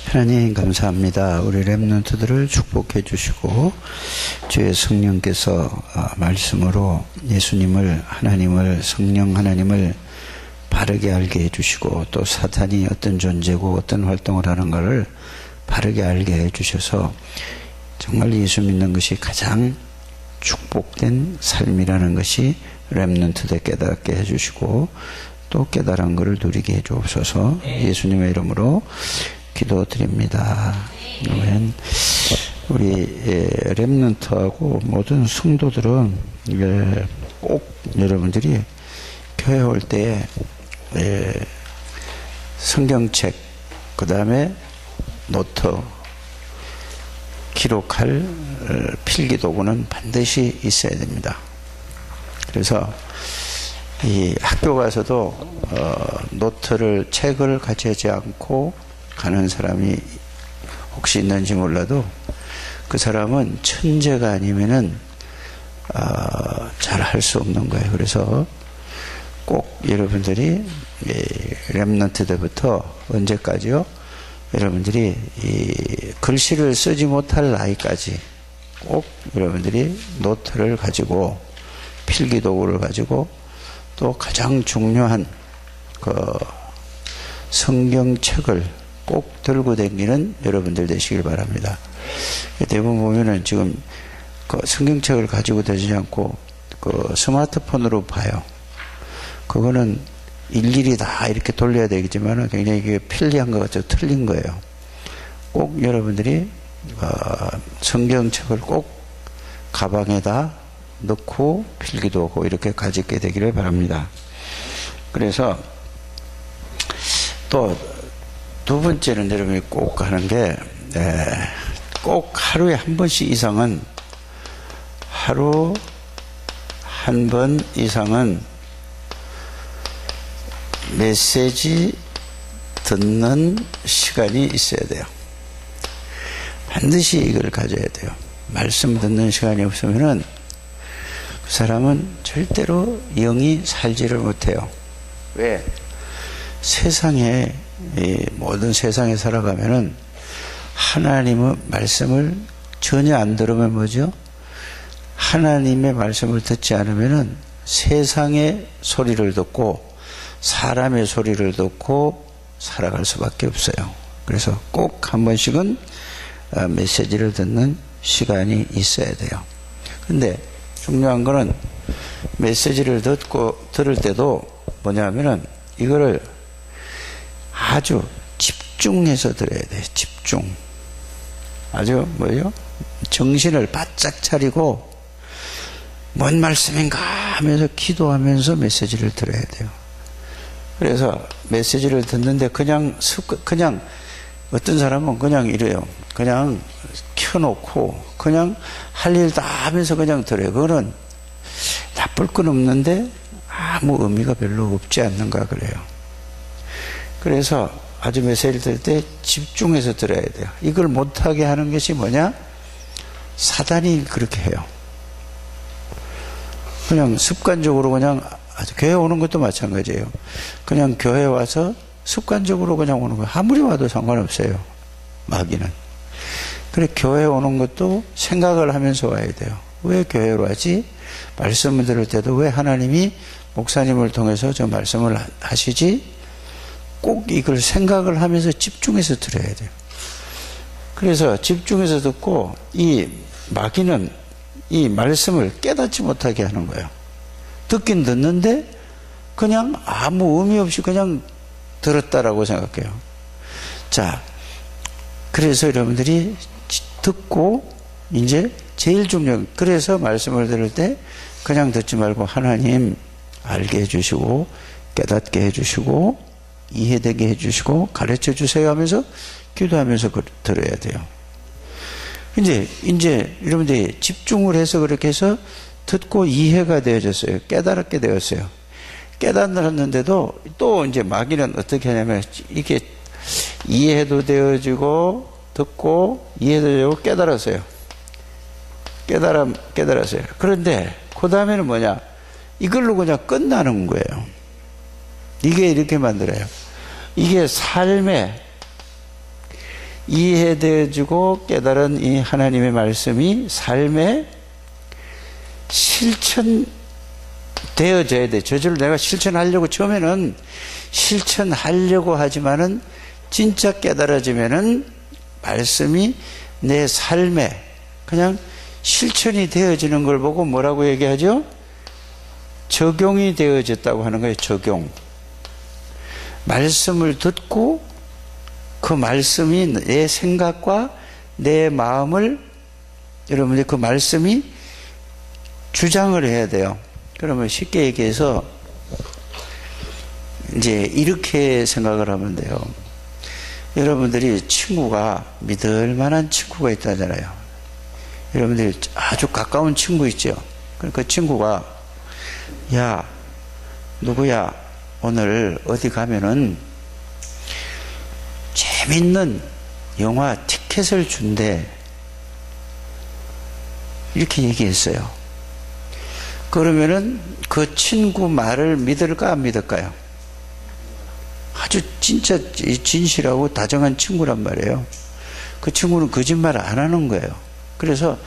하나님 감사합니다. 우리 렘넌트들을 축복해 주시고 주의 성령께서 말씀으로 예수님을, 하나님을, 성령 하나님을 바르게 알게 해주시고 또 사탄이 어떤 존재고 어떤 활동을 하는 것을 바르게 알게 해주셔서 정말 예수 믿는 것이 가장 축복된 삶이라는 것이 렘넌트들 깨닫게 해주시고 또 깨달은 것을 누리게 해주옵소서. 예수님의 이름으로 기도드립니다. 아멘. 우리 렘넌트하고 모든 성도들은 꼭 여러분들이 교회 올 때 성경책, 그 다음에 노트, 기록할 필기도구는 반드시 있어야 됩니다. 그래서 이 학교 가서도 노트를, 책을 가져오지 않고 가는 사람이 혹시 있는지 몰라도 그 사람은 천재가 아니면은 잘 할 수 없는 거예요. 그래서 꼭 여러분들이 렘넌트 때부터 언제까지요? 여러분들이 이 글씨를 쓰지 못할 나이까지 꼭 여러분들이 노트를 가지고 필기도구를 가지고 또 가장 중요한 그 성경책을 꼭 들고 다니는 여러분들 되시길 바랍니다. 대부분 보면은 지금 그 성경책을 가지고 다니지 않고 그 스마트폰으로 봐요. 그거는 일일이 다 이렇게 돌려야 되겠지만 굉장히 이게 편리한 것 같아서 틀린 거예요. 꼭 여러분들이 성경책을 꼭 가방에다 넣고 필기도 하고 이렇게 가지게 되기를 바랍니다. 그래서 또 두 번째는 여러분이 꼭 하는 게 꼭 하루에 한 번씩 이상은 하루 한 번 이상은 메시지 듣는 시간이 있어야 돼요. 반드시 이걸 가져야 돼요. 말씀 듣는 시간이 없으면은 그 사람은 절대로 영이 살지를 못해요. 왜? 세상에, 모든 세상에 살아가면은 하나님의 말씀을 전혀 안 들으면 뭐죠? 하나님의 말씀을 듣지 않으면은 세상의 소리를 듣고 사람의 소리를 듣고 살아갈 수밖에 없어요. 그래서 꼭 한 번씩은 메시지를 듣는 시간이 있어야 돼요. 근데 중요한 거는 메시지를 들을 때도 뭐냐면은 이거를 아주 집중해서 들어야 돼요. 집중. 아주 뭐예요? 정신을 바짝 차리고 뭔 말씀인가 하면서 기도하면서 메시지를 들어야 돼요. 그래서 메시지를 듣는데 그냥 어떤 사람은 그냥 이래요. 그냥 켜놓고 그냥 할 일 다 하면서 그냥 들어요. 그거는 나쁠 건 없는데 아무 의미가 별로 없지 않는가 그래요. 그래서 아주 메시지를 들을 때 집중해서 들어야 돼요. 이걸 못하게 하는 것이 뭐냐? 사단이 그렇게 해요. 그냥 습관적으로 그냥 교회 오는 것도 마찬가지예요. 그냥 교회 와서 습관적으로 그냥 오는 거예요. 아무리 와도 상관없어요. 마귀는. 그래 교회 오는 것도 생각을 하면서 와야 돼요. 왜 교회로 와지? 말씀을 들을 때도 왜 하나님이 목사님을 통해서 저 말씀을 하시지? 꼭 이걸 생각을 하면서 집중해서 들어야 돼요. 그래서 집중해서 듣고 이 마귀는 이 말씀을 깨닫지 못하게 하는 거예요. 듣긴 듣는데 그냥 아무 의미 없이 그냥 들었다라고 생각해요. 자, 그래서 여러분들이 듣고 이제 제일 중요한, 그래서 말씀을 들을 때 그냥 듣지 말고 하나님 알게 해주시고 깨닫게 해주시고 이해되게 해주시고 가르쳐 주세요 하면서 기도하면서 들어야 돼요. 이제 여러분들이 집중을 해서 그렇게 해서 듣고 이해가 되어졌어요. 깨달게 되었어요. 깨달았는데도 또 이제 마귀는 어떻게 하냐면 이렇게 이해도 되어지고 듣고 이해도 되고 깨달았어요. 깨달았어요. 그런데 그 다음에는 뭐냐? 이걸로 그냥 끝나는 거예요. 이게 이렇게 만들어요. 이게 삶의 이해되어지고 깨달은 이 하나님의 말씀이 삶에 실천되어져야 돼. 저절로 내가 실천하려고 처음에는 실천하려고 하지만은 진짜 깨달아지면은 말씀이 내 삶에 그냥 실천이 되어지는 걸 보고 뭐라고 얘기하죠? 적용이 되어졌다고 하는 거예요. 적용. 말씀을 듣고 그 말씀이 내 생각과 내 마음을 여러분들 그 말씀이 주장을 해야 돼요. 그러면 쉽게 얘기해서 이제 이렇게 생각을 하면 돼요. 여러분들이 친구가 믿을 만한 친구가 있다잖아요. 여러분들이 아주 가까운 친구 있죠. 그 친구가 야 누구야 오늘 어디 가면은 재밌는 영화 티켓을 준대 이렇게 얘기했어요. 그러면은 그 친구 말을 믿을까 안 믿을까요? 아주 진짜 진실하고 다정한 친구란 말이에요. 그 친구는 거짓말 안 하는 거예요. 그래서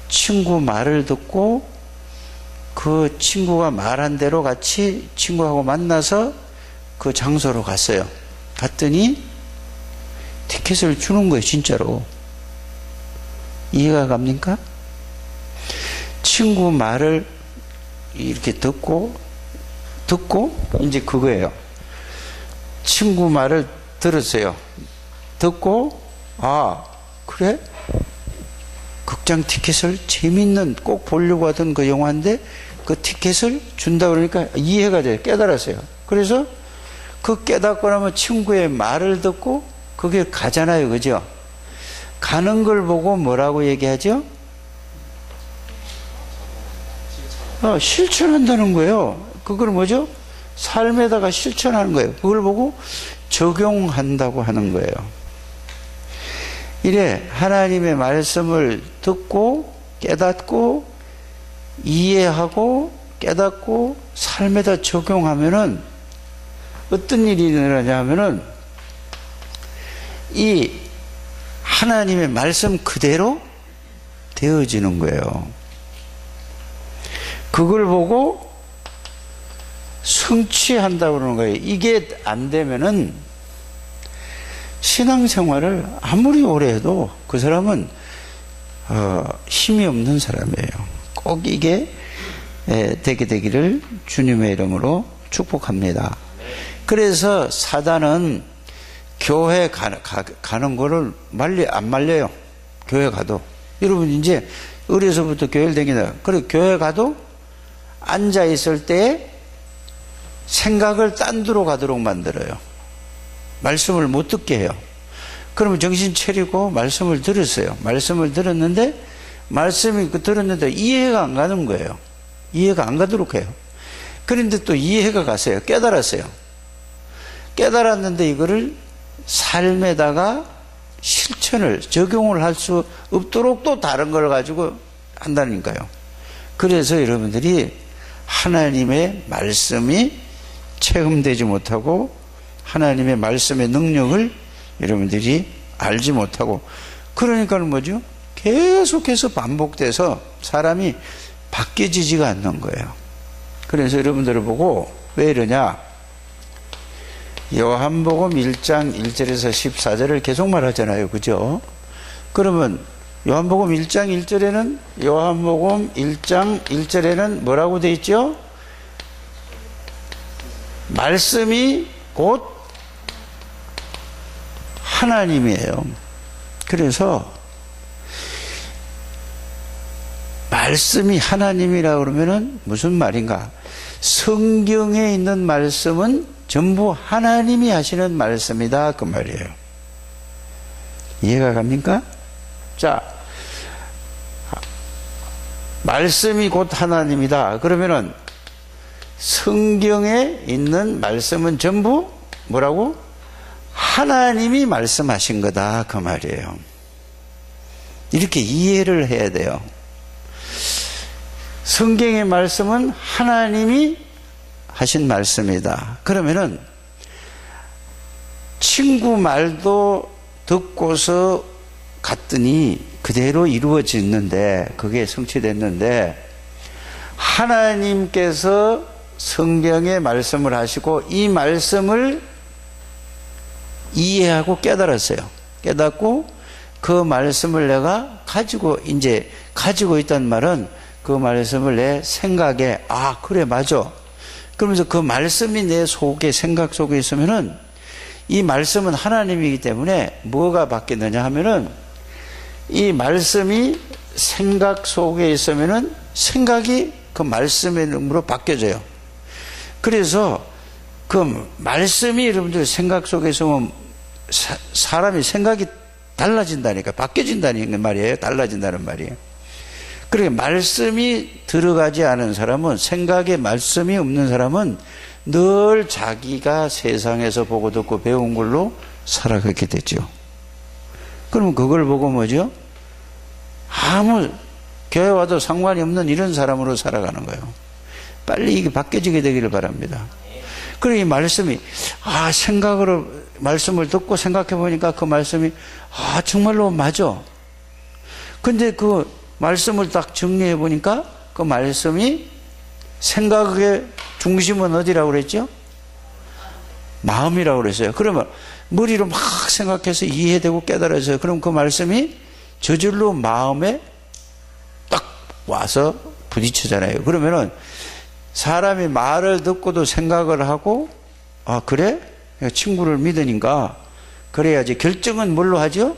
친구 말을 듣고 그 친구가 말한 대로 같이 친구하고 만나서 그 장소로 갔어요. 갔더니 티켓을 주는 거예요. 진짜로. 이해가 갑니까? 친구 말을 이렇게 듣고 이제 그거예요. 친구 말을 들었어요. 듣고 아 그래? 극장 티켓을 재밌는 꼭 보려고 하던 그 영화인데 그 티켓을 준다 그러니까 이해가 돼요. 깨달았어요. 그래서 그 깨닫고 나면 친구의 말을 듣고 그게 가잖아요. 그죠? 가는 걸 보고 뭐라고 얘기하죠? 실천한다는 거예요. 그걸 뭐죠? 삶에다가 실천하는 거예요. 그걸 보고 적용한다고 하는 거예요. 이래 하나님의 말씀을 듣고 깨닫고 이해하고 깨닫고 삶에다 적용하면은 어떤 일이 일어나냐면은 이 하나님의 말씀 그대로 되어지는 거예요. 그걸 보고 성취한다고 그러는 거예요. 이게 안 되면은 신앙생활을 아무리 오래 해도 그 사람은 힘이 없는 사람이에요. 꼭 이게 되게 되기를 주님의 이름으로 축복합니다. 그래서 사단은 교회 가는 거를 안 말려요. 교회 가도. 여러분 이제 어려서부터 교회를 다니다. 그리고 교회 가도 앉아 있을 때 생각을 딴 데로 가도록 만들어요. 말씀을 못 듣게 해요. 그러면 정신 차리고 말씀을 들었어요. 말씀을 들었는데 말씀이 들었는데 이해가 안 가는 거예요. 이해가 안 가도록 해요. 그런데 또 이해가 갔어요. 깨달았어요. 깨달았는데 이거를 삶에다가 실천을 적용을 할 수 없도록 또 다른 걸 가지고 한다니까요. 그래서 여러분들이 하나님의 말씀이 체험되지 못하고 하나님의 말씀의 능력을 여러분들이 알지 못하고 그러니까는 뭐죠? 계속해서 반복돼서 사람이 바뀌어지지가 않는 거예요. 그래서 여러분들을 보고 왜 이러냐? 요한복음 1장 1절에서 14절을 계속 말하잖아요. 그죠? 그러면 요한복음 1장 1절에는 요한복음 1장 1절에는 뭐라고 돼 있죠? 말씀이 곧 하나님이에요. 그래서 말씀이 하나님이라 그러면은 무슨 말인가? 성경에 있는 말씀은 전부 하나님이 하시는 말씀이다 그 말이에요. 이해가 갑니까? 자, 말씀이 곧 하나님이다. 그러면은 성경에 있는 말씀은 전부 뭐라고? 하나님이 말씀하신 거다 그 말이에요. 이렇게 이해를 해야 돼요. 성경의 말씀은 하나님이 하신 말씀이다. 그러면은 친구 말도 듣고서 갔더니 그대로 이루어졌는데, 그게 성취됐는데, 하나님께서 성경에 말씀을 하시고 이 말씀을 이해하고 깨달았어요. 깨닫고 그 말씀을 내가 가지고 있단 말은 그 말씀을 내 생각에, 아, 그래, 맞아. 그러면서 그 말씀이 내 속에, 생각 속에 있으면은 이 말씀은 하나님이기 때문에 뭐가 바뀌느냐 하면은 이 말씀이 생각 속에 있으면은 생각이 그 말씀의 능으로 바뀌어져요. 그래서 그 말씀이 여러분들 생각 속에 있으면 사람이 생각이 달라진다니까, 바뀌어진다는 말이에요. 달라진다는 말이에요. 그러니까 말씀이 들어가지 않은 사람은, 생각에 말씀이 없는 사람은 늘 자기가 세상에서 보고 듣고 배운 걸로 살아가게 되죠. 그러면 그걸 보고 뭐죠? 아무 교회 와도 상관이 없는 이런 사람으로 살아가는 거예요. 빨리 이게 바뀌어지게 되기를 바랍니다. 그래, 이 말씀이, 생각으로 말씀을 듣고 생각해 보니까 그 말씀이, 정말로 맞아. 근데 그 말씀을 딱 정리해 보니까 그 말씀이 생각의 중심은 어디라고 그랬죠? 마음이라고 그랬어요. 그러면 머리로 막 생각해서 이해되고 깨달아져요. 그럼 그 말씀이 저절로 마음에 딱 와서 부딪히잖아요. 그러면은 사람이 말을 듣고도 생각을 하고, 그래? 친구를 믿으니까 그래야지. 결정은 뭘로 하죠?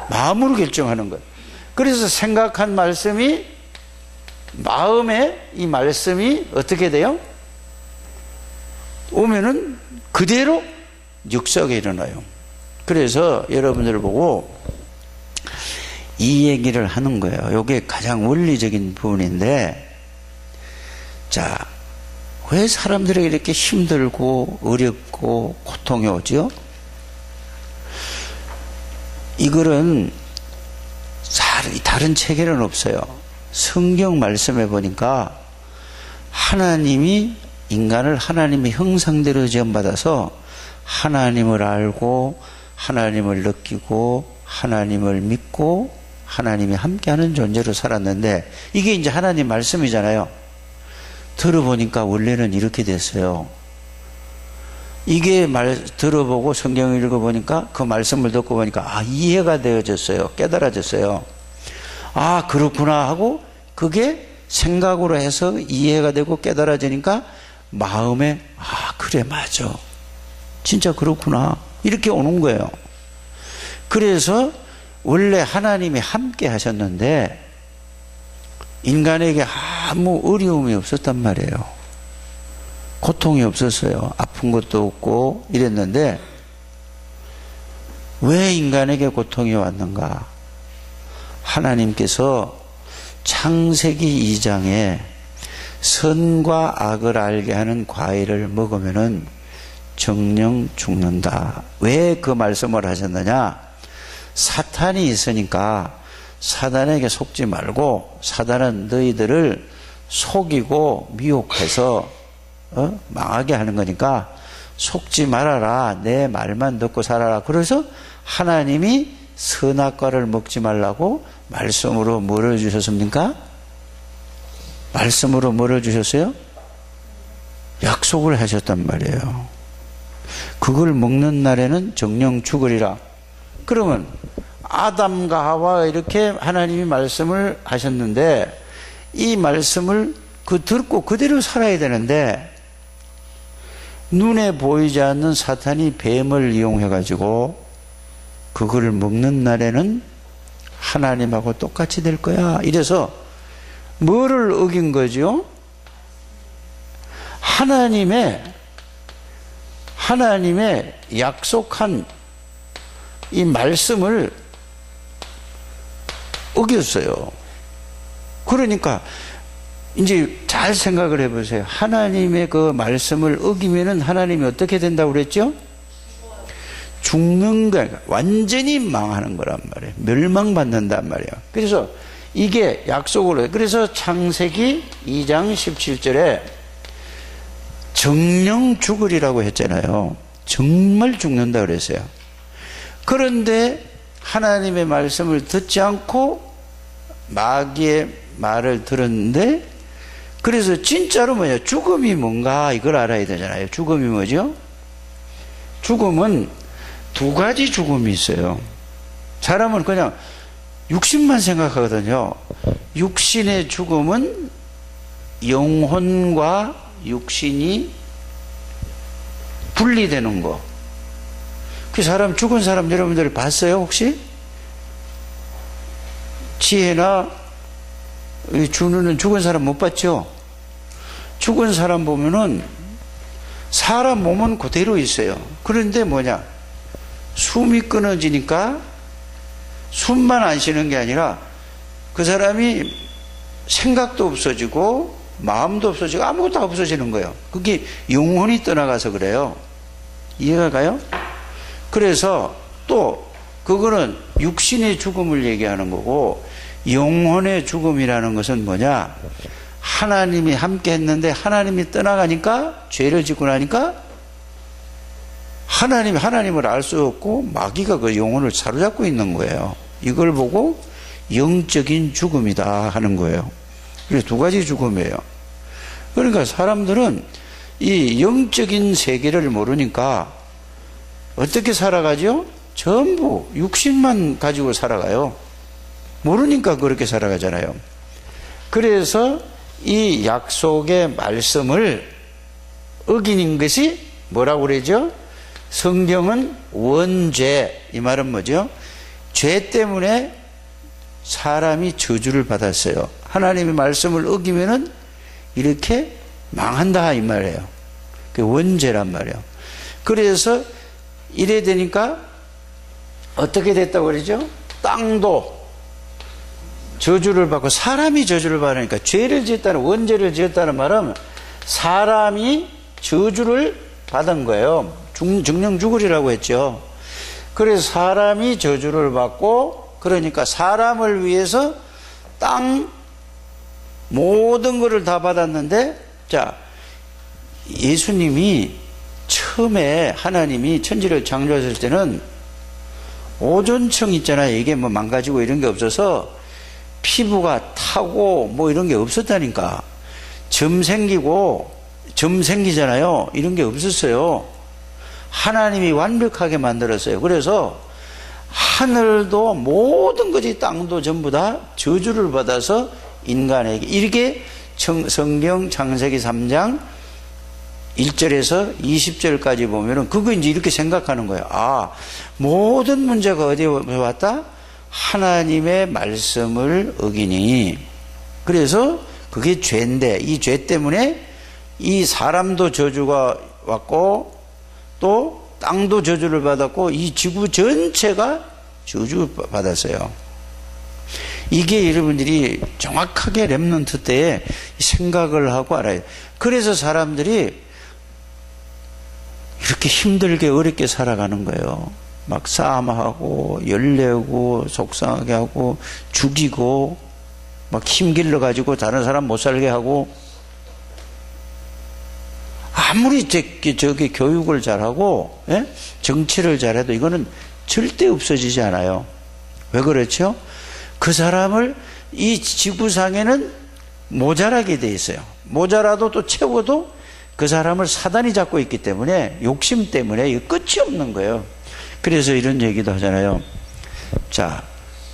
마음으로 결정하는 거예요. 그래서 생각한 말씀이 마음에, 이 말씀이 어떻게 돼요? 오면은 그대로 역사가 일어나요. 그래서 여러분들을 보고 이 얘기를 하는 거예요. 이게 가장 원리적인 부분인데, 자, 왜 사람들에게 이렇게 힘들고 어렵고 고통이 오죠? 이거는 다른 체계는 없어요. 성경 말씀해 보니까 하나님이 인간을 하나님의 형상대로 지음받아서 하나님을 알고 하나님을 느끼고 하나님을 믿고 하나님이 함께하는 존재로 살았는데, 이게 이제 하나님 말씀이잖아요. 들어보니까 원래는 이렇게 됐어요. 이게 들어보고 성경을 읽어보니까 그 말씀을 듣고 보니까 이해가 되어졌어요. 깨달아졌어요. 그렇구나 하고 그게 생각으로 해서 이해가 되고 깨달아지니까 마음에 그래, 맞아, 진짜 그렇구나, 이렇게 오는 거예요. 그래서 원래 하나님이 함께 하셨는데 인간에게 아무 어려움이 없었단 말이에요. 고통이 없었어요. 아픈 것도 없고 이랬는데 왜 인간에게 고통이 왔는가? 하나님께서 창세기 2장에 선과 악을 알게 하는 과일을 먹으면은 정령 죽는다. 왜 그 말씀을 하셨느냐? 사탄이 있으니까 사단에게 속지 말고, 사단은 너희들을 속이고 미혹해서 망하게 하는 거니까 속지 말아라, 내 말만 듣고 살아라. 그래서 하나님이 선악과를 먹지 말라고 말씀으로 뭐를 주셨습니까? 말씀으로 뭐를 주셨어요? 약속을 하셨단 말이에요. 그걸 먹는 날에는 정령 죽으리라. 그러면 아담과 하와 이렇게 하나님이 말씀을 하셨는데 이 말씀을 듣고 그대로 살아야 되는데, 눈에 보이지 않는 사탄이 뱀을 이용해 가지고 그거를 먹는 날에는 하나님하고 똑같이 될 거야, 이래서 뭐를 어긴 거죠? 하나님의 약속한 이 말씀을 어겼어요. 그러니까 이제 잘 생각을 해보세요. 하나님의 그 말씀을 어기면은 하나님이 어떻게 된다고 그랬죠? 죽는 거야. 완전히 망하는 거란 말이에요. 멸망받는단 말이에요. 그래서 이게 약속으로 해요. 그래서 창세기 2장 17절에 정령 죽으리라고 했잖아요. 정말 죽는다 그랬어요. 그런데 하나님의 말씀을 듣지 않고 마귀의 말을 들었는데, 그래서 진짜로 뭐냐, 죽음이 뭔가 이걸 알아야 되잖아요. 죽음이 뭐죠? 죽음은 두 가지 죽음이 있어요. 사람은 그냥 육신만 생각하거든요. 육신의 죽음은 영혼과 육신이 분리되는 거. 그 사람, 죽은 사람 여러분들이 봤어요, 혹시? 지혜나 준우는 죽은 사람 못 봤죠? 죽은 사람 보면은 사람 몸은 그대로 있어요. 그런데 뭐냐, 숨이 끊어지니까 숨만 안 쉬는 게 아니라 그 사람이 생각도 없어지고 마음도 없어지고 아무것도 없어지는 거예요. 그게 영혼이 떠나가서 그래요. 이해가 가요? 그래서 또 그거는 육신의 죽음을 얘기하는 거고, 영혼의 죽음이라는 것은 뭐냐, 하나님이 함께 했는데 하나님이 떠나가니까, 죄를 짓고 나니까 하나님을 알 수 없고 마귀가 그 영혼을 사로잡고 있는 거예요. 이걸 보고 영적인 죽음이다 하는 거예요. 그래서 두 가지 죽음이에요. 그러니까 사람들은 이 영적인 세계를 모르니까 어떻게 살아가죠? 전부 육신만 가지고 살아가요. 모르니까 그렇게 살아가잖아요. 그래서 이 약속의 말씀을 어기는 것이 뭐라고 그러죠? 성경은 원죄, 이 말은 뭐죠? 죄 때문에 사람이 저주를 받았어요. 하나님의 말씀을 어기면은 이렇게 망한다 이 말이에요. 그게 원죄란 말이에요. 그래서 이래 되니까 어떻게 됐다고 그러죠? 땅도 저주를 받고 사람이 저주를 받으니까, 죄를 지었다는, 원죄를 지었다는 말은 사람이 저주를 받은 거예요. 정령 죽으리라고 했죠. 그래서 사람이 저주를 받고, 그러니까 사람을 위해서 땅 모든 것을 다 받았는데, 자, 예수님이 처음에 하나님이 천지를 창조했을 때는 오존청 있잖아요. 이게 뭐 망가지고 이런 게 없어서 피부가 타고 뭐 이런 게 없었다니까. 점 생기잖아요. 이런 게 없었어요. 하나님이 완벽하게 만들었어요. 그래서 하늘도 모든 것이, 땅도 전부 다 저주를 받아서 인간에게, 이렇게 성경 창세기 3장 1절에서 20절까지 보면은 그거 이제 이렇게 생각하는 거예요. 아, 모든 문제가 어디에 왔다? 하나님의 말씀을 어기니. 그래서 그게 죄인데, 이 죄 때문에 이 사람도 저주가 왔고 또 땅도 저주를 받았고 이 지구 전체가 저주 받았어요. 이게 여러분들이 정확하게 렘넌트 때에 생각을 하고 알아요. 그래서 사람들이 이렇게 힘들게 어렵게 살아가는 거예요. 막 싸움하고 열내고 속상하게 하고 죽이고 막 힘길러 가지고 다른 사람 못 살게 하고, 아무리 저기 교육을 잘하고 정치를 잘해도 이거는 절대 없어지지 않아요. 왜 그렇죠? 그 사람을 이 지구상에는 모자라게 돼 있어요. 모자라도 또 채워도 그 사람을 사단이 잡고 있기 때문에, 욕심 때문에 이거 끝이 없는 거예요. 그래서 이런 얘기도 하잖아요. 자,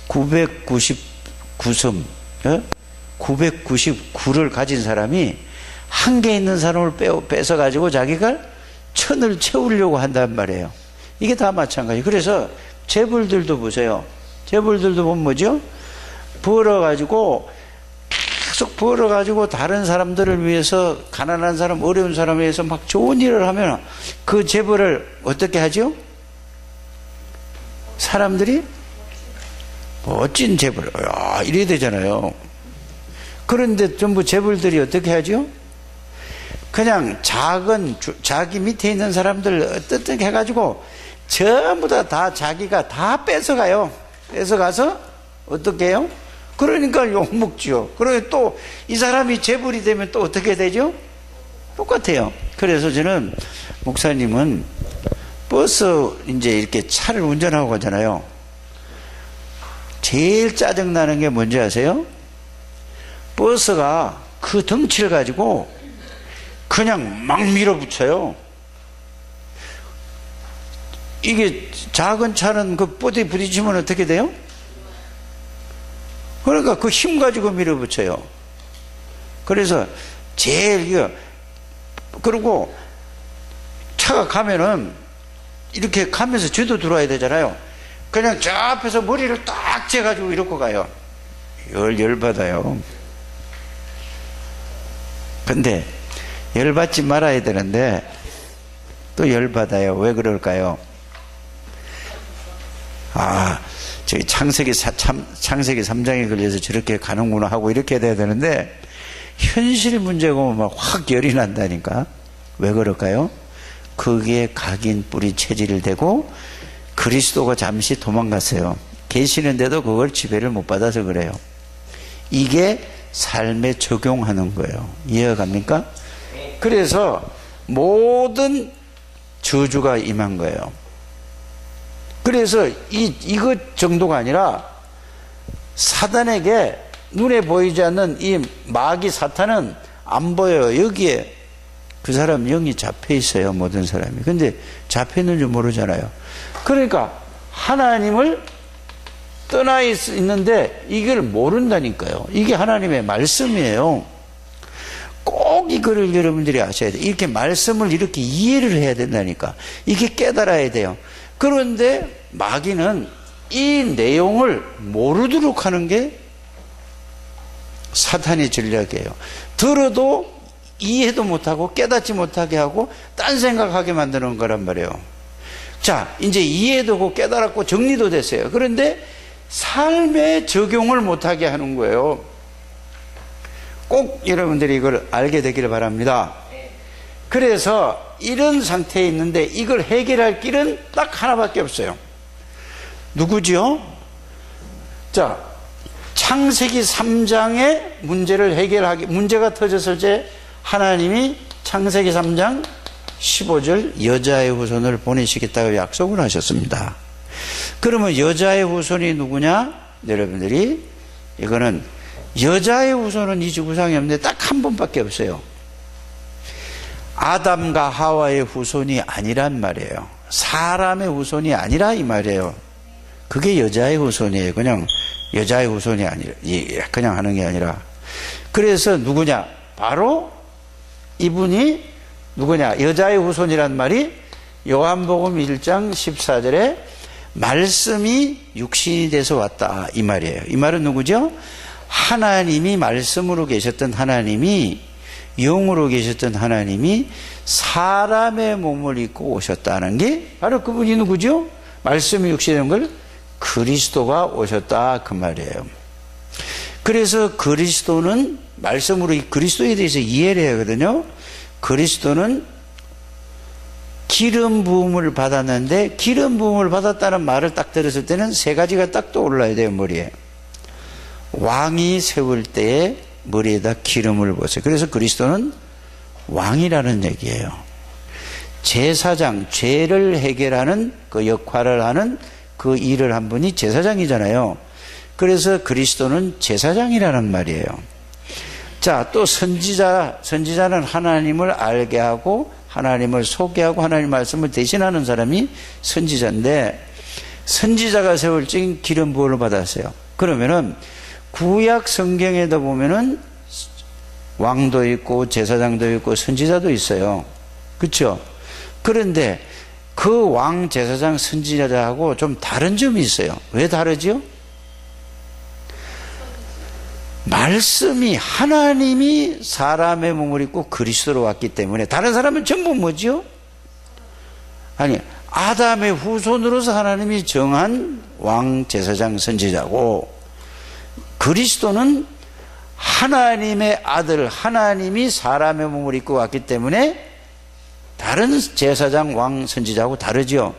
999섬 999를 가진 사람이 한 개 있는 사람을 뺏어가지고 자기가 천을 채우려고 한단 말이에요. 이게 다 마찬가지. 그래서 재벌들도 보세요. 재벌들도 보면 뭐죠? 벌어가지고 계속 벌어가지고 다른 사람들을 위해서, 가난한 사람, 어려운 사람을 위해서 막 좋은 일을 하면 그 재벌을 어떻게 하죠? 사람들이 멋진 재벌, 야, 이래야 되잖아요. 그런데 전부 재벌들이 어떻게 하죠? 그냥 자기 밑에 있는 사람들 어떻게 해가지고 전부 다 자기가 다 뺏어가요. 뺏어가서 어떻게 해요? 그러니까 욕먹죠. 그러면 또 이 사람이 재벌이 되면 또 어떻게 되죠? 똑같아요. 그래서 저는 목사님은 버스 이제 이렇게 차를 운전하고 가잖아요. 제일 짜증나는 게 뭔지 아세요? 버스가 그 덩치를 가지고 그냥 막 밀어붙여요. 이게 작은 차는 그 보드에 부딪히면 어떻게 돼요? 그러니까 그 힘 가지고 밀어붙여요. 그래서 제일 그리고 차가 가면은 이렇게 가면서 뒤도 들어와야 되잖아요. 그냥 저 앞에서 머리를 딱 재가지고 이러고 가요. 열받아요. 근데 열받지 말아야 되는데 또 열받아요. 왜 그럴까요? 저기 창세기 3장에 걸려서 저렇게 가는구나 하고 이렇게 돼야 되는데 현실 문제가 오면 막 확 열이 난다니까. 왜 그럴까요? 거기에 각인 뿌리 체질을 대고 그리스도가 잠시 도망갔어요. 계시는데도 그걸 지배를 못 받아서 그래요. 이게 삶에 적용하는 거예요. 이해가 갑니까? 그래서 모든 저주가 임한 거예요. 그래서 이것 정도가 아니라 사단에게 눈에 보이지 않는 이 마귀 사탄은 안 보여요. 여기에 그 사람 영이 잡혀 있어요. 모든 사람이. 근데 잡혀 있는 줄 모르잖아요. 그러니까 하나님을 떠나 있는데 이걸 모른다니까요. 이게 하나님의 말씀이에요. 꼭 이거를 여러분들이 아셔야 돼요. 이렇게 말씀을 이렇게 이해를 해야 된다니까. 이게 깨달아야 돼요. 그런데 마귀는 이 내용을 모르도록 하는 게 사탄의 전략이에요. 들어도 이해도 못하고 깨닫지 못하게 하고 딴 생각하게 만드는 거란 말이에요. 자, 이제 이해되고 깨달았고 정리도 됐어요. 그런데 삶에 적용을 못하게 하는 거예요. 꼭 여러분들이 이걸 알게 되기를 바랍니다. 그래서 이런 상태에 있는데 이걸 해결할 길은 딱 하나밖에 없어요. 누구지요? 자, 창세기 3장의 문제를 해결하기, 문제가 터졌을 때 하나님이 창세기 3장 15절 여자의 후손을 보내시겠다고 약속을 하셨습니다. 그러면 여자의 후손이 누구냐? 여러분들이 이거는 여자의 후손은 이 지구상에 없는데 딱 한 번밖에 없어요. 아담과 하와의 후손이 아니란 말이에요. 사람의 후손이 아니라 이 말이에요. 그게 여자의 후손이에요. 그냥 여자의 후손이 아니라 그냥 하는 게 아니라. 그래서 누구냐? 바로 이분이 누구냐? 여자의 후손이란 말이 요한복음 1장 14절에 말씀이 육신이 돼서 왔다 이 말이에요. 이 말은 누구죠? 하나님이 말씀으로 계셨던 하나님이, 영으로 계셨던 하나님이 사람의 몸을 입고 오셨다는 게 바로 그분이 누구죠? 말씀이 육신된 걸 그리스도가 오셨다 그 말이에요. 그래서 그리스도는 말씀으로 그리스도에 대해서 이해를 해야 하거든요. 그리스도는 기름 부음을 받았는데 기름 부음을 받았다는 말을 딱 들었을 때는 세 가지가 딱 떠올라야 돼요. 머리에 왕이 세울 때에 머리에다 기름을 부었어요. 그래서 그리스도는 왕이라는 얘기예요. 제사장, 죄를 해결하는 그 역할을 하는 그 일을 한 분이 제사장이잖아요. 그래서 그리스도는 제사장이라는 말이에요. 자, 또 선지자는 하나님을 알게 하고 하나님을 소개하고 하나님 말씀을 대신하는 사람이 선지자인데, 선지자가 세울 적 기름 부음을 받았어요. 그러면은 구약 성경에도 보면은 왕도 있고 제사장도 있고 선지자도 있어요. 그렇죠? 그런데 그 왕, 제사장, 선지자하고 좀 다른 점이 있어요. 왜 다르지요? 말씀이 하나님이 사람의 몸을 입고 그리스도로 왔기 때문에 다른 사람은 전부 뭐지요? 아니, 아담의 후손으로서 하나님이 정한 왕, 제사장, 선지자고, 그리스도는 하나님의 아들, 하나님이 사람의 몸을 입고 왔기 때문에 다른 제사장, 왕, 선지자하고 다르죠.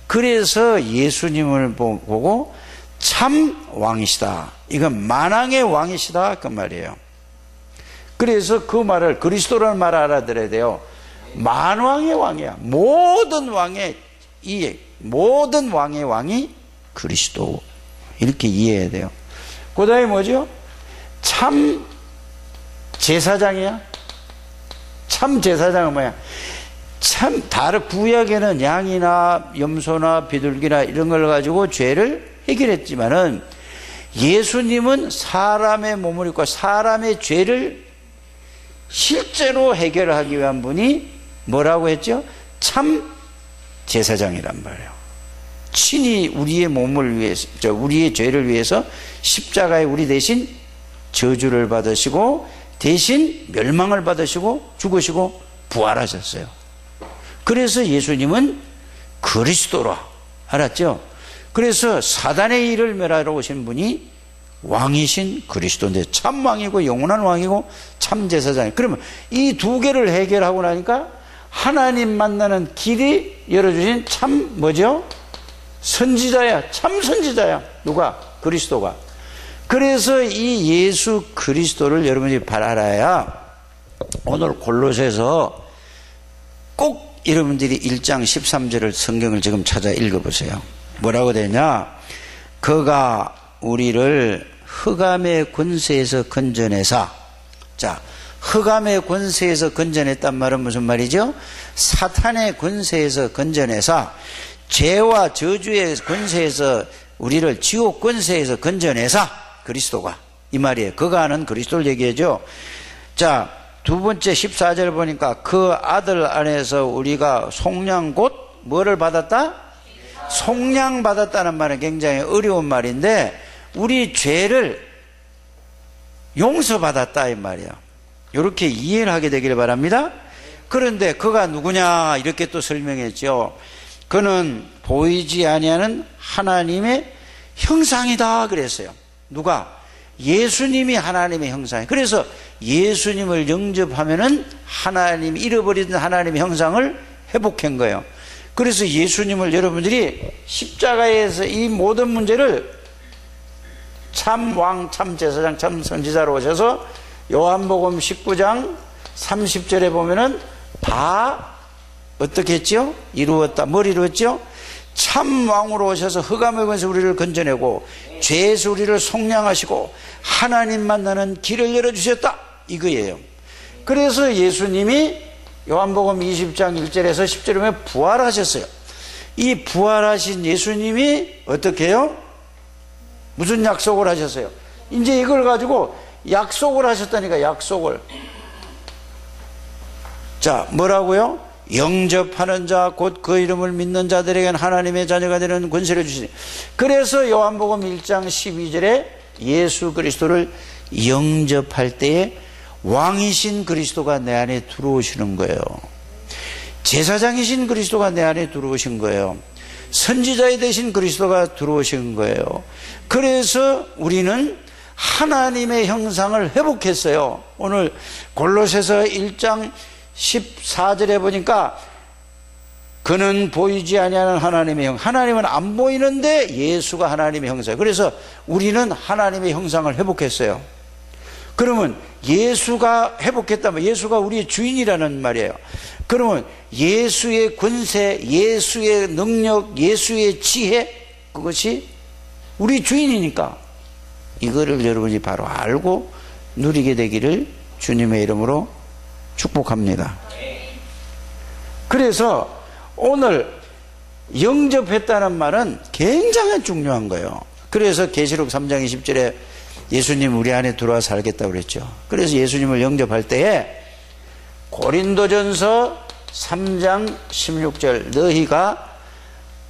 그래서 예수님을 보고 참 왕이시다, 이건 만왕의 왕이시다 그 말이에요. 그래서 그 말을, 그리스도라는 말을 알아들어야 돼요. 만왕의 왕이야. 모든 왕의 이 모든 왕의 왕이 그리스도, 이렇게 이해해야 돼요. 그 다음에 뭐죠? 참 제사장이야. 참 제사장은 뭐야? 참 다른 구약에는 양이나 염소나 비둘기나 이런 걸 가지고 죄를 해결했지만은 예수님은 사람의 몸을 입고 사람의 죄를 실제로 해결하기 위한 분이 뭐라고 했죠? 참 제사장이란 말이에요. 친히 우리의 몸을 위해서, 우리의 죄를 위해서 십자가에 우리 대신 저주를 받으시고 대신 멸망을 받으시고 죽으시고 부활하셨어요. 그래서 예수님은 그리스도라. 알았죠? 그래서 사단의 일을 멸하러 오신 분이 왕이신 그리스도인데, 참 왕이고 영원한 왕이고 참 제사장이에요. 그러면 이 두 개를 해결하고 나니까 하나님 만나는 길이 열어주신 참 뭐죠? 선지자야. 참 선지자야. 누가? 그리스도가. 그래서 이 예수 그리스도를 여러분이 알아야 오늘 골로새서 꼭 여러분들이 1장 13절을 성경을 지금 찾아 읽어보세요. 뭐라고 되냐? 그가 우리를 흑암의 권세에서 건져내사. 자, 흑암의 권세에서 건져냈단 말은 무슨 말이죠? 사탄의 권세에서 건져내사, 죄와 저주의 권세에서 우리를 지옥 권세에서 건져내사, 그리스도가, 이 말이에요. 그가는 그리스도를 얘기하죠. 자, 두 번째 14절 보니까 그 아들 안에서 우리가 속량 곧 뭐를 받았다? 속량 받았다는 말은 굉장히 어려운 말인데, 우리 죄를 용서받았다 이 말이에요. 이렇게 이해를 하게 되길 바랍니다. 그런데 그가 누구냐 이렇게 또 설명했죠. 그는 보이지 아니하는 하나님의 형상이다 그랬어요. 누가? 예수님이 하나님의 형상이에요. 그래서 예수님을 영접하면은 하나님, 잃어버린 하나님의 형상을 회복한 거예요. 그래서 예수님을 여러분들이 십자가에서 이 모든 문제를 참 왕, 참 제사장, 참 선지자로 오셔서 요한복음 19장 30절에 보면은 다 어떻게 했죠? 이루었다. 뭘 이루었죠? 참 왕으로 오셔서 흑암의 권세 우리를 건져내고 죄에서 우리를 속량하시고 하나님 만나는 길을 열어주셨다. 이거예요. 그래서 예수님이 요한복음 20장 1절에서 10절에 보면 부활하셨어요. 이 부활하신 예수님이 어떻게 해요? 무슨 약속을 하셨어요? 이제 이걸 가지고 약속을 하셨다니까, 약속을. 자, 뭐라고요? 영접하는 자, 곧 그 이름을 믿는 자들에게는 하나님의 자녀가 되는 권세를 주시니. 그래서 요한복음 1장 12절에 예수 그리스도를 영접할 때에 왕이신 그리스도가 내 안에 들어오시는 거예요. 제사장이신 그리스도가 내 안에 들어오신 거예요. 선지자에 되신 그리스도가 들어오신 거예요. 그래서 우리는 하나님의 형상을 회복했어요. 오늘 골로새서 1장 14절에 보니까 그는 보이지 아니하는 하나님의 형, 하나님은 안 보이는데 예수가 하나님의 형상이에요. 그래서 우리는 하나님의 형상을 회복했어요. 그러면 예수가 회복했다면 예수가 우리의 주인이라는 말이에요. 그러면 예수의 권세, 예수의 능력, 예수의 지혜, 그것이 우리 주인이니까 이거를 여러분이 바로 알고 누리게 되기를 주님의 이름으로 축복합니다. 그래서 오늘 영접했다는 말은 굉장히 중요한 거예요. 그래서 계시록 3장 20절에 예수님 우리 안에 들어와 살겠다고 그랬죠. 그래서 예수님을 영접할 때에 고린도전서 3장 16절 너희가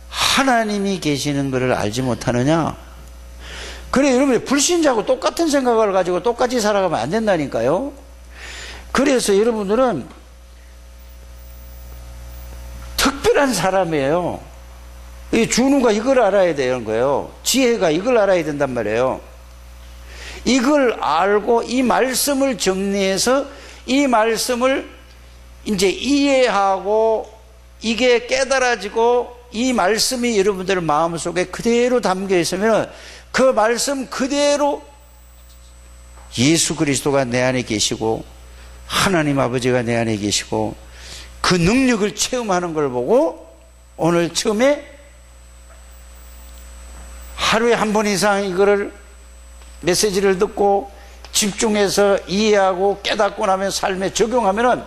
하나님이 계시는 것을 알지 못하느냐. 그래, 여러분이 불신자하고 똑같은 생각을 가지고 똑같이 살아가면 안 된다니까요. 그래서 여러분들은 특별한 사람이에요. 이 준우가 이걸 알아야 되는 거예요. 지혜가 이걸 알아야 된단 말이에요. 이걸 알고 이 말씀을 정리해서 이 말씀을 이제 이해하고 이게 깨달아지고 이 말씀이 여러분들 마음속에 그대로 담겨 있으면 그 말씀 그대로 예수 그리스도가 내 안에 계시고 하나님 아버지가 내 안에 계시고 그 능력을 체험하는 걸 보고 오늘 처음에 하루에 한 번 이상 이거를 메시지를 듣고 집중해서 이해하고 깨닫고 나면 삶에 적용하면은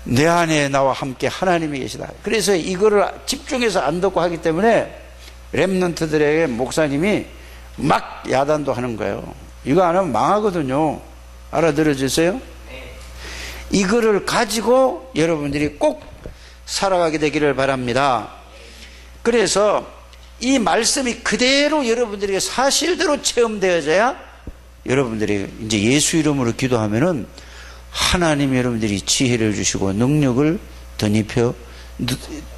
내 안에 나와 함께 하나님이 계시다. 그래서 이거를 집중해서 안 듣고 하기 때문에 렘넌트들에게 목사님이 막 야단도 하는 거예요. 이거 안 하면 망하거든요. 알아들어주세요? 이거를 가지고 여러분들이 꼭 살아가게 되기를 바랍니다. 그래서 이 말씀이 그대로 여러분들에게 사실대로 체험되어져야 여러분들이 이제 예수 이름으로 기도하면은 하나님이 여러분들이 지혜를 주시고 능력을 덧입혀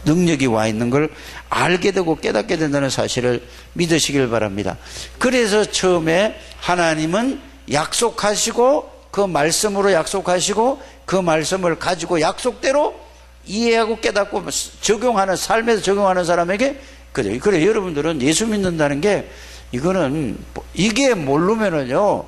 능력이 와 있는 걸 알게 되고 깨닫게 된다는 사실을 믿으시길 바랍니다. 그래서 처음에 하나님은 약속하시고 그 말씀으로 약속하시고 그 말씀을 가지고 약속대로 이해하고 깨닫고 적용하는 삶에서 적용하는 사람에게 그래 여러분들은 예수 믿는다는 게 이거는 이게 모르면은요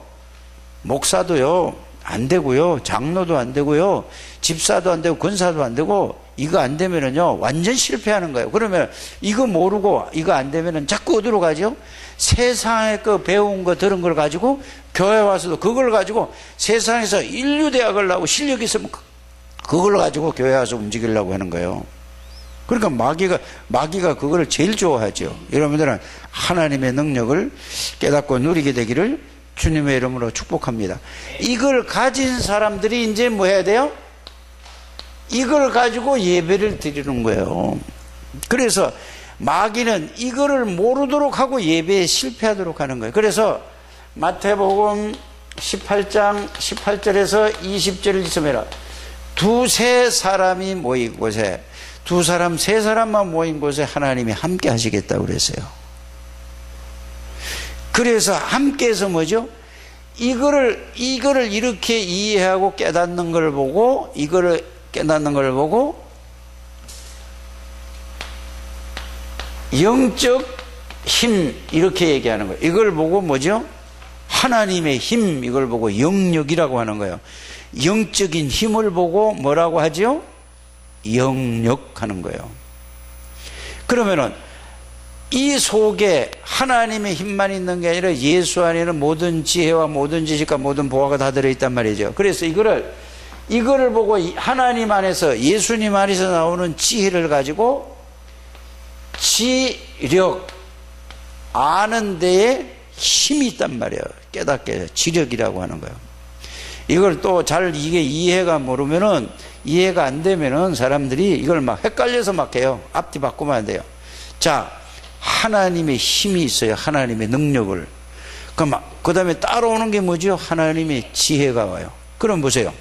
목사도요 안 되고요 장로도 안 되고요 집사도 안 되고 권사도 안 되고 이거 안 되면은요 완전 실패하는 거예요. 그러면 이거 모르고 이거 안 되면은 자꾸 어디로 가죠? 세상에 그 배운 거 들은 걸 가지고 교회 와서도 그걸 가지고 세상에서 인류대학을 나오고 실력이 있으면 그걸 가지고 교회 와서 움직이려고 하는 거예요. 그러니까 마귀가 그거를 제일 좋아하죠. 여러분들은 하나님의 능력을 깨닫고 누리게 되기를 주님의 이름으로 축복합니다. 이걸 가진 사람들이 이제 뭐 해야 돼요? 이걸 가지고 예배를 드리는 거예요. 그래서 마귀는 이거를 모르도록 하고 예배에 실패하도록 하는 거예요. 그래서 마태복음 18장 18절에서 20절을 있으면 두세 사람이 모인 곳에 두 사람 세 사람만 모인 곳에 하나님이 함께 하시겠다고 그랬어요. 그래서 함께해서 뭐죠? 이거를 이렇게 이해하고 깨닫는 걸 보고 이거를 깨닫는 걸 보고 영적 힘 이렇게 얘기하는 거예요. 이걸 보고 뭐죠? 하나님의 힘 이걸 보고 영력이라고 하는 거예요. 영적인 힘을 보고 뭐라고 하죠? 영력하는 거예요. 그러면은 이 속에 하나님의 힘만 있는 게 아니라 예수 안에는 모든 지혜와 모든 지식과 모든 보화가 다 들어있단 말이죠. 그래서 이거를 보고 하나님 안에서 예수님 안에서 나오는 지혜를 가지고 지력 아는 데에 힘이 있단 말이에요. 깨닫게 지력이라고 하는 거예요. 이걸 또 잘 이게 이해가 모르면은 이해가 안 되면은 사람들이 이걸 막 헷갈려서 막 해요. 앞뒤 바꾸면 안 돼요. 자, 하나님의 힘이 있어요. 하나님의 능력을. 그 다음에 따라오는 게 뭐죠? 하나님의 지혜가 와요. 그럼 보세요.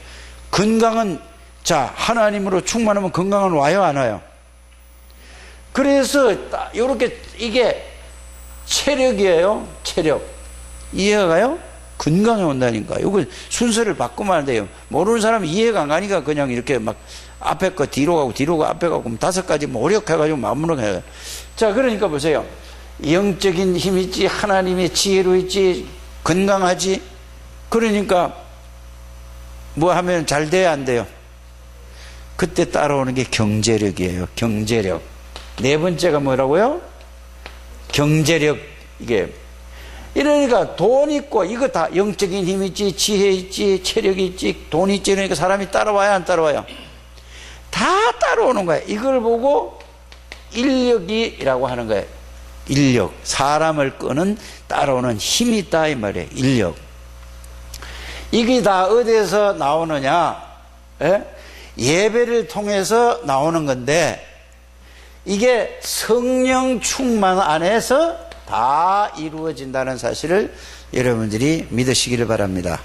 건강은, 자, 하나님으로 충만하면 건강은 와요, 안 와요? 그래서, 요렇게, 이게 체력이에요. 체력. 이해가 가요? 건강에 온다니까. 이거 순서를 바꾸면 안 돼요. 모르는 사람은 이해가 안 가니까 그냥 이렇게 막 앞에 거 뒤로 가고 뒤로 가고 앞에 가고 5가지 모력해가지고 마무리해요. 자, 그러니까 보세요. 영적인 힘이 있지, 하나님의 지혜로 있지, 건강하지. 그러니까 뭐 하면 잘 돼야 안 돼요? 그때 따라오는 게 경제력이에요. 경제력. 네 번째가 뭐라고요? 경제력. 이게 이러니까 돈 있고 이거 다 영적인 힘 있지 지혜 있지 체력이 있지 돈 있지 그러니까 사람이 따라와요 안 따라와요? 다 따라오는 거예요. 이걸 보고 인력이라고 하는 거예요. 인력. 사람을 끄는 따라오는 힘이 있다 이 말이에요. 인력. 이게 다 어디에서 나오느냐? 예배를 통해서 나오는 건데 이게 성령 충만 안에서 다 이루어진다는 사실을 여러분들이 믿으시기를 바랍니다.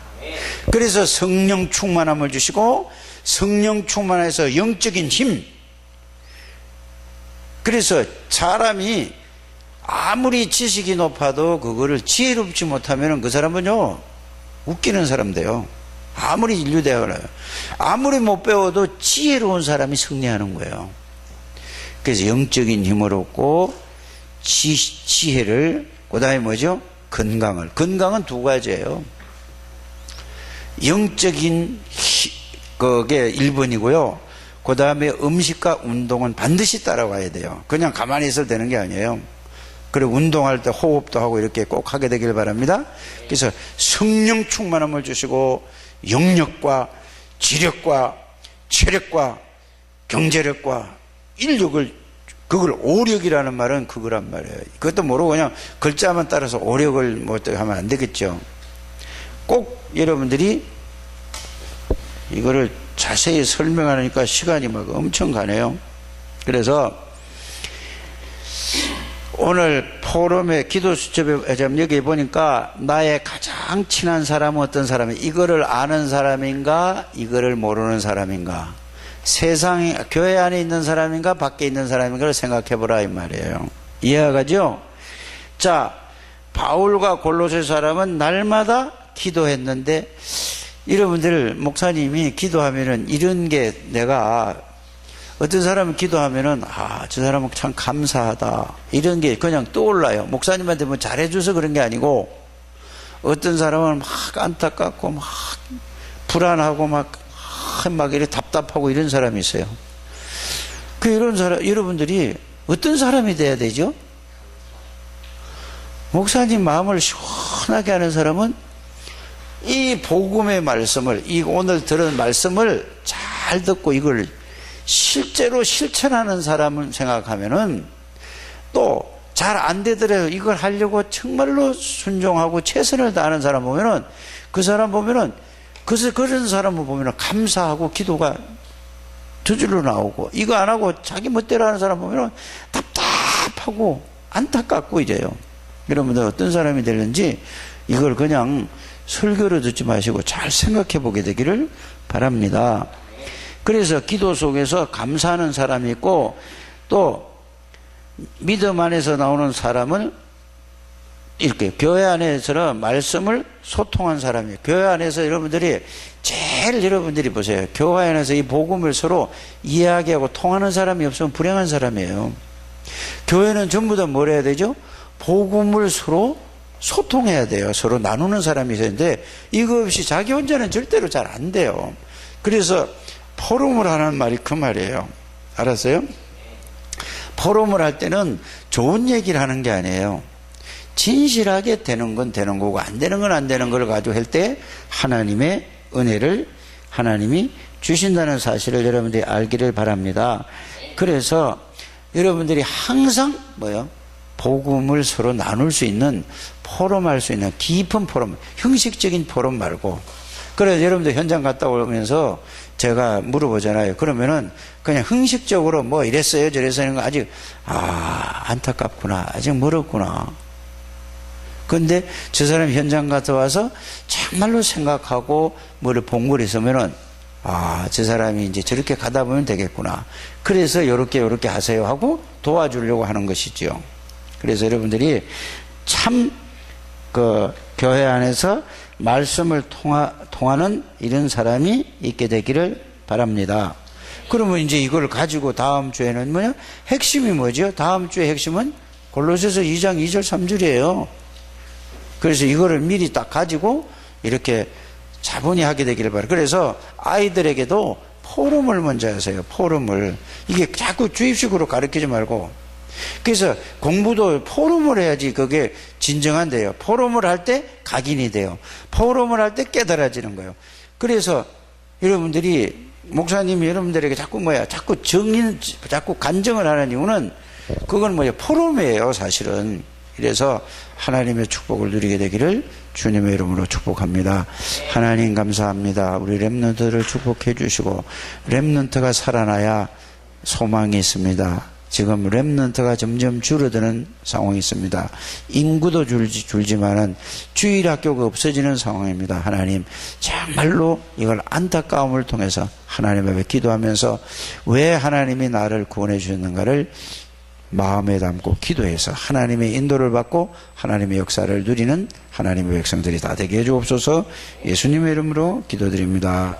그래서 성령 충만함을 주시고 성령 충만해서 영적인 힘. 그래서 사람이 아무리 지식이 높아도 그거를 지혜롭지 못하면 그 사람은요 웃기는 사람 돼요. 아무리 인류대학을 해요. 아무리 못 배워도 지혜로운 사람이 승리하는 거예요. 그래서 영적인 힘을 얻고 지혜를, 그 다음에 뭐죠? 건강을. 건강은 두 가지예요. 영적인 그게 1번이고요. 그 다음에 음식과 운동은 반드시 따라가야 돼요. 그냥 가만히 있어도 되는 게 아니에요. 그리고 운동할 때 호흡도 하고 이렇게 꼭 하게 되길 바랍니다. 그래서 성령 충만함을 주시고 영력과 지력과 체력과 경제력과 인력을, 그걸 오력이라는 말은 그거란 말이에요. 그것도 모르고 그냥 글자만 따라서 오력을 뭐 어떻게 하면 안 되겠죠. 꼭 여러분들이 이거를 자세히 설명하니까 시간이 막 엄청 가네요. 그래서 오늘 포럼의 기도 수첩에 여기 보니까 나의 가장 친한 사람은 어떤 사람이, 이거를 아는 사람인가 이거를 모르는 사람인가, 세상에 교회 안에 있는 사람인가 밖에 있는 사람인가를 생각해 보라 이 말이에요. 이해가 가죠? 자, 바울과 골로새 사람은 날마다 기도했는데, 여러분들 목사님이 기도하면은 이런 게, 내가 어떤 사람은 기도하면은 저 사람은 참 감사하다 이런 게 그냥 떠올라요. 목사님한테 뭐 잘해줘서 그런 게 아니고, 어떤 사람은 막 안타깝고 막 불안하고 막 이렇게 답답하고 이런 사람이 있어요. 이런 사람, 여러분들이 어떤 사람이 돼야 되죠? 목사님 마음을 시원하게 하는 사람은 이 복음의 말씀을, 이 오늘 들은 말씀을 잘 듣고 이걸 실제로 실천하는 사람을 생각하면은, 또 잘 안 되더라도 이걸 하려고 정말로 순종하고 최선을 다하는 사람 보면은, 그 사람 보면은, 그런 사람을 보면은 감사하고 기도가 저절로 나오고, 이거 안 하고 자기 멋대로 하는 사람 보면은 답답하고 안타깝고 이래요. 여러분들 어떤 사람이 되는지 이걸 그냥 설교로 듣지 마시고 잘 생각해 보게 되기를 바랍니다. 그래서 기도 속에서 감사하는 사람이 있고, 또 믿음 안에서 나오는 사람은 이렇게 교회 안에서는 말씀을 소통한 사람이에요. 교회 안에서 여러분들이 제일, 여러분들이 보세요. 교회 안에서 이 복음을 서로 이야기하고 통하는 사람이 없으면 불행한 사람이에요. 교회는 전부 다 뭘 해야 되죠? 복음을 서로 소통해야 돼요. 서로 나누는 사람이 있어야 되는데, 이거 없이 자기 혼자는 절대로 잘 안 돼요. 그래서 포럼을 하는 말이 그 말이에요. 알았어요? 포럼을 할 때는 좋은 얘기를 하는 게 아니에요. 진실하게 되는 건 되는 거고 안 되는 건 안 되는 걸 가지고 할 때 하나님의 은혜를 하나님이 주신다는 사실을 여러분들이 알기를 바랍니다. 그래서 여러분들이 항상 복음을 서로 나눌 수 있는, 포럼할 수 있는 깊은 포럼, 형식적인 포럼 말고. 그래서 여러분들 현장 갔다 오면서 제가 물어보잖아요. 그러면은 그냥 형식적으로 뭐 이랬어요 저랬어요 하는 거 아직 안타깝구나, 아직 멀었구나. 근데 저 사람이 현장 갔다 와서 정말로 생각하고 뭐를 본걸 있으면은 저 사람이 이제 저렇게 가다 보면 되겠구나. 그래서 요렇게 하세요 하고 도와주려고 하는 것이죠. 그래서 여러분들이 참 교회 안에서 말씀을 통하는 이런 사람이 있게 되기를 바랍니다. 그러면 이제 이걸 가지고 다음 주에는 핵심이 뭐죠? 다음 주의 핵심은 골로새서 2장 2절 3절이에요. 그래서 이거를 미리 딱 가지고 이렇게 차분히 하게 되기를 바랍니다. 그래서 아이들에게도 포럼을 먼저 하세요. 포럼을. 이게 자꾸 주입식으로 가르치지 말고. 그래서 공부도 포럼을 해야지 그게 진정한데요. 포럼을 할 때 각인이 돼요. 포럼을 할 때 깨달아지는 거예요. 그래서 여러분들이, 목사님이 여러분들에게 자꾸 자꾸 간증을 하는 이유는 그건 포럼이에요, 사실은. 그래서 하나님의 축복을 누리게 되기를 주님의 이름으로 축복합니다. 하나님 감사합니다. 우리 렘넌트를 축복해 주시고, 렘넌트가 살아나야 소망이 있습니다. 지금 렘넌트가 점점 줄어드는 상황이 있습니다. 인구도 줄지만은 주일학교가 없어지는 상황입니다. 하나님, 정말로 이걸 안타까움을 통해서 하나님 앞에 기도하면서 왜 하나님이 나를 구원해 주셨는가를 마음에 담고 기도해서 하나님의 인도를 받고 하나님의 역사를 누리는 하나님의 백성들이 다 되게 해주옵소서. 예수님의 이름으로 기도드립니다.